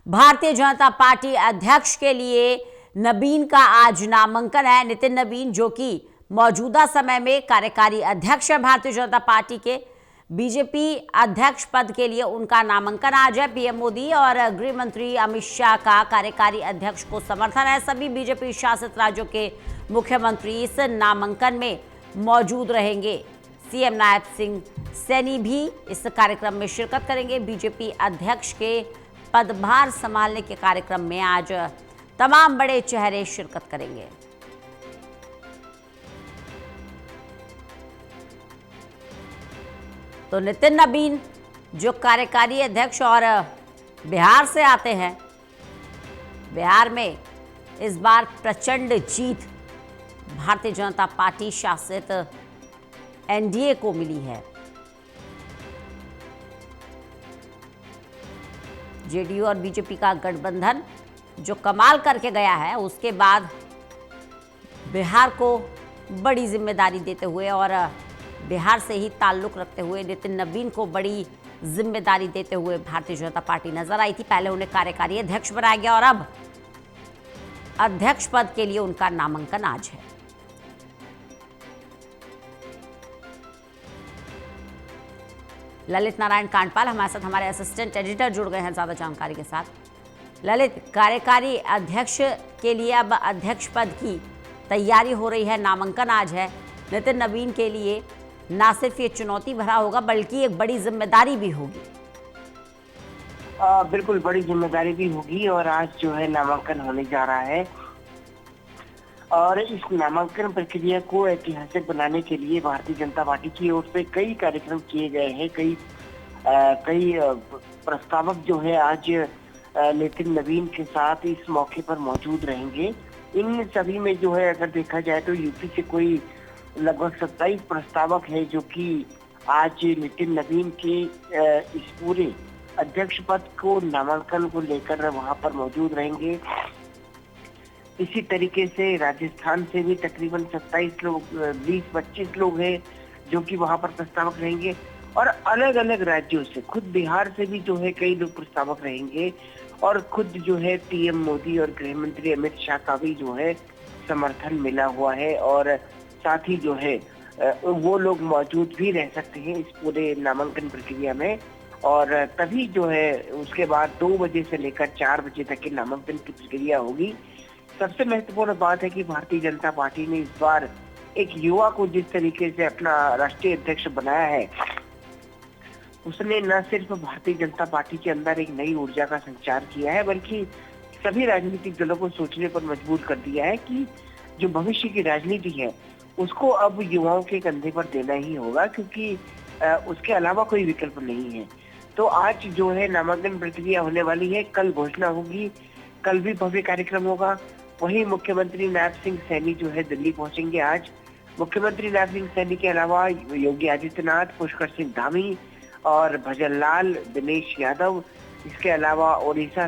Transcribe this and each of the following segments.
Bharatiya Janata party अध्यक्ष के लिए नबीन का आज नामांकन है। नितिन नबीन, जो कि मौजूदा समय में कार्यकारी अध्यक्ष है भारतीय जनता पार्टी के, बीजेपी अध्यक्ष पद के लिए उनका नामांकन आज है। पीएम मोदी और गृह मंत्री अमित शाह का कार्यकारी अध्यक्ष को समर्थन है। सभी बीजेपी शासित राज्यों के मुख्यमंत्री इस नामांकन में मौजूद रहेंगे। सीएम नायब सिंह सैनी भी इस कार्यक्रम में शिरकत करेंगे। बीजेपी अध्यक्ष के पदभार संभालने के कार्यक्रम में आज तमाम बड़े चेहरे शिरकत करेंगे। तो नितिन नबीन, जो कार्यकारी अध्यक्ष और बिहार से आते हैं, बिहार में इस बार प्रचंड जीत भारतीय जनता पार्टी शासित एनडीए को मिली है। जेडीयू और बीजेपी का गठबंधन जो कमाल करके गया है, उसके बाद बिहार को बड़ी जिम्मेदारी देते हुए और बिहार से ही ताल्लुक रखते हुए नितिन नबीन को बड़ी जिम्मेदारी देते हुए भारतीय जनता पार्टी नजर आई थी। पहले उन्हें कार्यकारी अध्यक्ष बनाया गया और अब अध्यक्ष पद के लिए उनका नामांकन आज है। ललित नारायण कांडपाल हमारे साथ, हमारे असिस्टेंट एडिटर जुड़ गए हैं ज्यादा जानकारी के साथ। ललित, कार्यकारी अध्यक्ष के लिए अब अध्यक्ष पद की तैयारी हो रही है, नामांकन आज है। नितिन नबीन के लिए ना सिर्फ ये चुनौती भरा होगा बल्कि एक बड़ी जिम्मेदारी भी होगी। बिल्कुल बड़ी जिम्मेदारी भी होगी और आज जो है नामांकन होने जा रहा है और इस नामांकन प्रक्रिया को ऐतिहासिक बनाने के लिए भारतीय जनता पार्टी की ओर से कई कार्यक्रम किए गए हैं। कई प्रस्तावक जो है आज नितिन नबीन के साथ इस मौके पर मौजूद रहेंगे। इन सभी में जो है अगर देखा जाए तो यूपी से कोई लगभग 27 प्रस्तावक है जो कि आज नितिन नबीन के इस पूरे अध्यक्ष पद को नामांकन को लेकर वहां पर मौजूद रहेंगे। इसी तरीके से राजस्थान से भी तकरीबन 27 लोग, 20-25 लोग हैं जो कि वहां पर प्रस्तावक रहेंगे और अलग अलग राज्यों से, खुद बिहार से भी जो है कई लोग प्रस्तावक रहेंगे और खुद जो है पीएम मोदी और गृह मंत्री अमित शाह का भी जो है समर्थन मिला हुआ है और साथ ही जो है वो लोग मौजूद भी रह सकते हैं इस पूरे नामांकन प्रक्रिया में। और तभी जो है उसके बाद 2 बजे से लेकर 4 बजे तक की नामांकन की प्रक्रिया होगी। सबसे महत्वपूर्ण बात है कि भारतीय जनता पार्टी ने इस बार एक युवा को जिस तरीके से अपना राष्ट्रीय अध्यक्ष बनाया है, उसने न सिर्फ भारतीय जनता पार्टी के अंदर एक नई ऊर्जा का संचार किया है बल्कि सभी राजनीतिक दलों को सोचने पर मजबूर कर दिया है कि जो भविष्य की राजनीति है उसको अब युवाओं के कंधे पर देना ही होगा, क्योंकि उसके अलावा कोई विकल्प नहीं है। तो आज जो है नामांकन प्रक्रिया होने वाली है, कल घोषणा होगी, कल भी भव्य कार्यक्रम होगा। वहीं मुख्यमंत्री नायब सिंह सैनी जो है दिल्ली पहुंचेंगे आज। मुख्यमंत्री नायब सिंह सैनी के अलावा योगी आदित्यनाथ, पुष्कर सिंह धामी और भजन लाल, दिनेश यादव, इसके अलावा उड़ीसा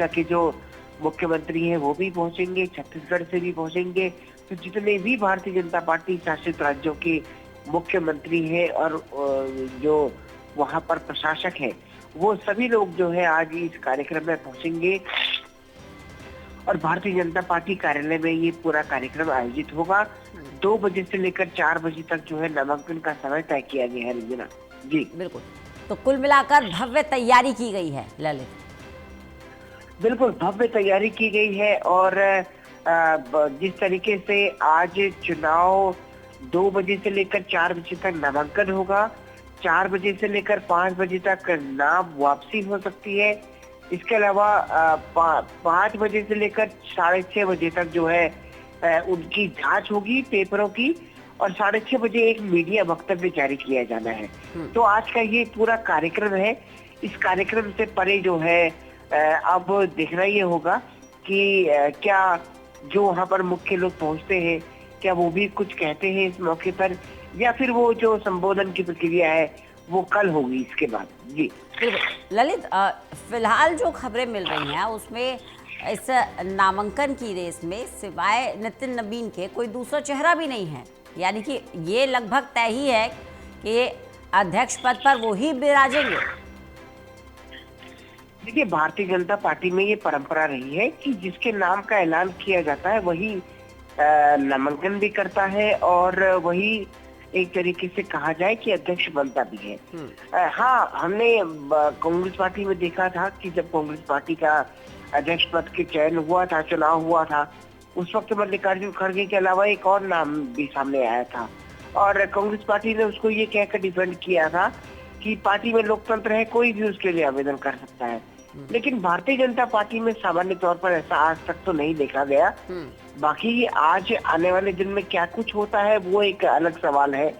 के जो मुख्यमंत्री हैं वो भी पहुंचेंगे, छत्तीसगढ़ से भी पहुंचेंगे। तो जितने भी भारतीय जनता पार्टी शासित राज्यों के मुख्यमंत्री हैं और जो वहां पर प्रशासक है, वो सभी लोग जो है आज इस कार्यक्रम में पहुंचेंगे और भारतीय जनता पार्टी कार्यालय में ये पूरा कार्यक्रम आयोजित होगा। 2 बजे से लेकर 4 बजे तक जो है नामांकन का समय तय किया गया है। रंजना जी, बिल्कुल। तो कुल मिलाकर भव्य तैयारी की गई है ललित। बिल्कुल भव्य तैयारी की गई है और जिस तरीके से आज चुनाव 2 बजे से लेकर 4 बजे तक नामांकन होगा, 4 बजे से लेकर 5 बजे तक नाम वापसी हो सकती है। इसके अलावा 5 बजे से लेकर 6:30 बजे तक जो है उनकी जांच होगी पेपरों की और 6:30 बजे एक मीडिया वक्तव्य जारी किया जाना है। तो आज का ये पूरा कार्यक्रम है। इस कार्यक्रम से परे जो है अब देखना ये होगा कि क्या जो वहाँ पर मुख्य लोग पहुँचते हैं क्या वो भी कुछ कहते हैं इस मौके पर, या फिर वो जो संबोधन की प्रक्रिया है वो कल होगी इसके बाद। जी ललित, फिलहाल जो खबरें मिल रही हैं उसमें इस नामांकन की रेस में सिवाय नितिन नबीन के कोई दूसरा चेहरा भी नहीं है, यानी कि ये लगभग तय ही है कि अध्यक्ष पद पर वो ही विराजेंगे। देखिए, भारतीय जनता पार्टी में ये परंपरा रही है कि जिसके नाम का ऐलान किया जाता है वही नामांकन भी करता है और वही एक तरीके से कहा जाए कि अध्यक्ष बनता भी है। हाँ, हमने कांग्रेस पार्टी में देखा था कि जब कांग्रेस पार्टी का अध्यक्ष पद के चयन हुआ था, चुनाव हुआ था, उस वक्त मल्लिकार्जुन खड़गे के अलावा एक और नाम भी सामने आया था और कांग्रेस पार्टी ने उसको ये कहकर डिफेंड किया था कि पार्टी में लोकतंत्र है, कोई भी उसके लिए आवेदन कर सकता है। लेकिन भारतीय जनता पार्टी में सामान्य तौर पर ऐसा आज तक तो नहीं देखा गया। बाकी आज आने वाले दिन में क्या कुछ होता है वो एक अलग सवाल है,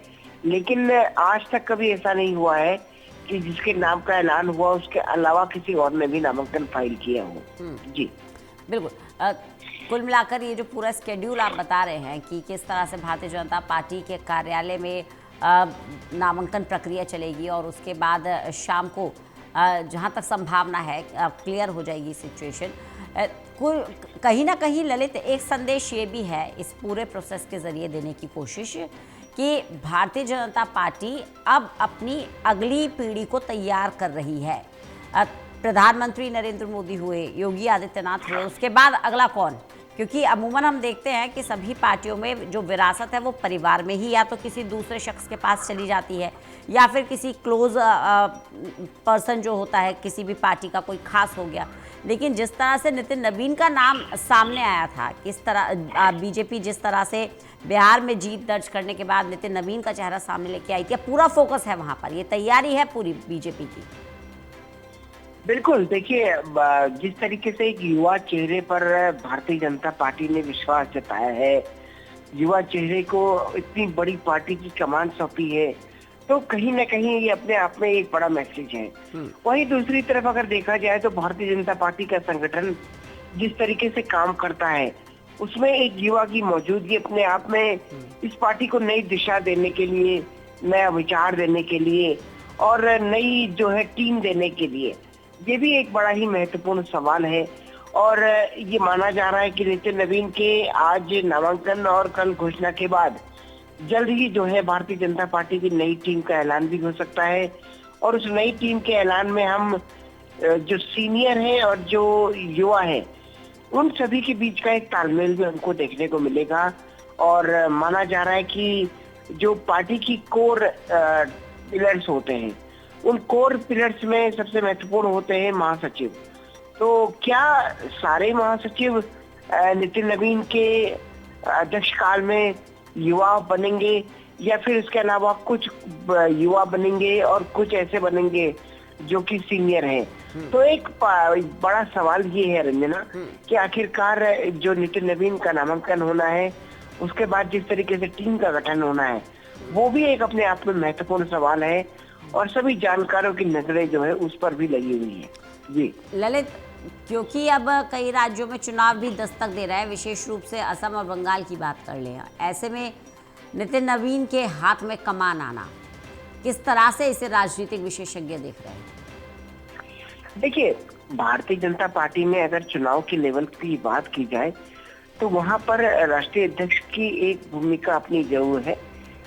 लेकिन आज तक कभी ऐसा नहीं हुआ है कि जिसके नाम का ऐलान हुआ उसके अलावा किसी और ने भी नामांकन फाइल किया हो। जी बिल्कुल। कुल मिलाकर ये जो पूरा स्केड्यूल आप बता रहे हैं कि किस तरह से भारतीय जनता पार्टी के कार्यालय में नामांकन प्रक्रिया चलेगी और उसके बाद शाम को जहाँ तक संभावना है क्लियर हो जाएगी सिचुएशन। कहीं ना कहीं ललित एक संदेश ये भी है इस पूरे प्रोसेस के ज़रिए देने की कोशिश कि भारतीय जनता पार्टी अब अपनी अगली पीढ़ी को तैयार कर रही है। प्रधानमंत्री नरेंद्र मोदी हुए, योगी आदित्यनाथ हुए, उसके बाद अगला कौन? क्योंकि अमूमन हम देखते हैं कि सभी पार्टियों में जो विरासत है वो परिवार में ही या तो किसी दूसरे शख्स के पास चली जाती है या फिर किसी क्लोज पर्सन जो होता है, किसी भी पार्टी का कोई खास हो गया। लेकिन जिस तरह से नितिन नवीन का नाम सामने आया था, किस तरह बीजेपी जिस तरह से बिहार में जीत दर्ज करने के बाद नितिन नवीन का चेहरा सामने लेके आई थी, पूरा फोकस है वहाँ पर, ये तैयारी है पूरी बीजेपी की। बिल्कुल, देखिए जिस तरीके से एक युवा चेहरे पर भारतीय जनता पार्टी ने विश्वास जताया है, युवा चेहरे को इतनी बड़ी पार्टी की कमान सौंपी है, तो कहीं ना कहीं ये अपने आप में एक बड़ा मैसेज है। वहीं दूसरी तरफ अगर देखा जाए तो भारतीय जनता पार्टी का संगठन जिस तरीके से काम करता है उसमें एक युवा की मौजूदगी अपने आप में इस पार्टी को नई दिशा देने के लिए, नया विचार देने के लिए और नई जो है टीम देने के लिए, ये भी एक बड़ा ही महत्वपूर्ण सवाल है। और ये माना जा रहा है कि नितिन नवीन के आज नामांकन और कल घोषणा के बाद जल्द ही जो है भारतीय जनता पार्टी की नई टीम का ऐलान भी हो सकता है और उस नई टीम के ऐलान में हम जो सीनियर हैं और जो युवा हैं उन सभी के बीच का एक तालमेल भी हमको देखने को मिलेगा। और माना जा रहा है कि जो पार्टी की कोर पिलर्स होते हैं, उन कोर पिलर्स में सबसे महत्वपूर्ण होते हैं महासचिव। तो क्या सारे महासचिव नितिन नवीन के अध्यक्ष काल में युवा बनेंगे या फिर इसके अलावा कुछ युवा बनेंगे और कुछ ऐसे बनेंगे जो कि सीनियर हैं? तो एक बड़ा सवाल ये है रंजना कि आखिरकार जो नितिन नवीन का नामांकन होना है उसके बाद जिस तरीके से टीम का गठन होना है वो भी एक अपने आप में महत्वपूर्ण सवाल है और सभी जानकारों की नजरें जो है उस पर भी लगी हुई है। जी ललित, क्योंकि अब कई राज्यों में चुनाव भी दस्तक दे रहा है, विशेष रूप से असम और बंगाल की बात कर लें, ऐसे में नितिन नवीन के हाथ में कमान आना, किस तरह से इसे राजनीतिक विशेषज्ञ देख रहे हैं? देखिए, भारतीय जनता पार्टी में अगर चुनाव के लेवल की बात की जाए तो वहां पर राष्ट्रीय अध्यक्ष की एक भूमिका अपनी जरूर है,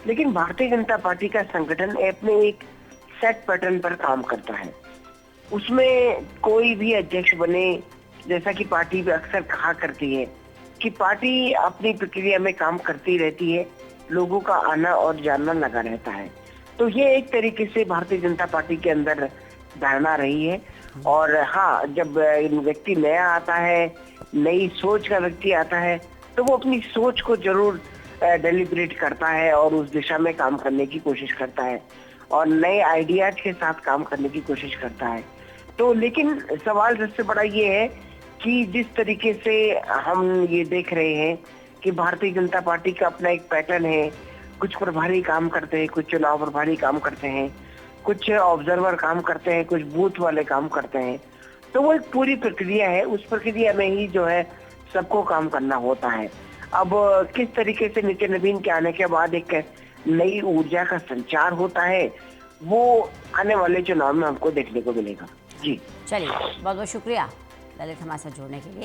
लेकिन भारतीय जनता पार्टी का संगठन अपने एक सेट पैटर्न पर काम करता है। उसमें कोई भी अध्यक्ष बने, जैसा कि पार्टी भी अक्सर कहा करती है कि पार्टी अपनी प्रक्रिया में काम करती रहती है, लोगों का आना और जाना लगा रहता है। तो ये एक तरीके से भारतीय जनता पार्टी के अंदर धारणा रही है। और हाँ, जब व्यक्ति नया आता है, नई सोच का व्यक्ति आता है, तो वो अपनी सोच को जरूर डेलिब्रेट करता है और उस दिशा में काम करने की कोशिश करता है और नए आइडियाज के साथ काम करने की कोशिश करता है। तो लेकिन सवाल सबसे बड़ा ये है कि जिस तरीके से हम ये देख रहे हैं कि भारतीय जनता पार्टी का अपना एक पैटर्न है, कुछ प्रभारी काम करते हैं, कुछ चुनाव प्रभारी काम करते हैं, कुछ ऑब्जर्वर काम करते हैं, कुछ बूथ वाले काम करते हैं। तो वो एक पूरी प्रक्रिया है, उस प्रक्रिया में ही जो है सबको काम करना होता है। अब किस तरीके से नितिन नवीन के आने के बाद एक नई ऊर्जा का संचार होता है वो आने वाले चुनाव में हमको देखने को मिलेगा। जी चलिए, बहुत बहुत शुक्रिया ललित हमारे साथ जुड़ने के लिए।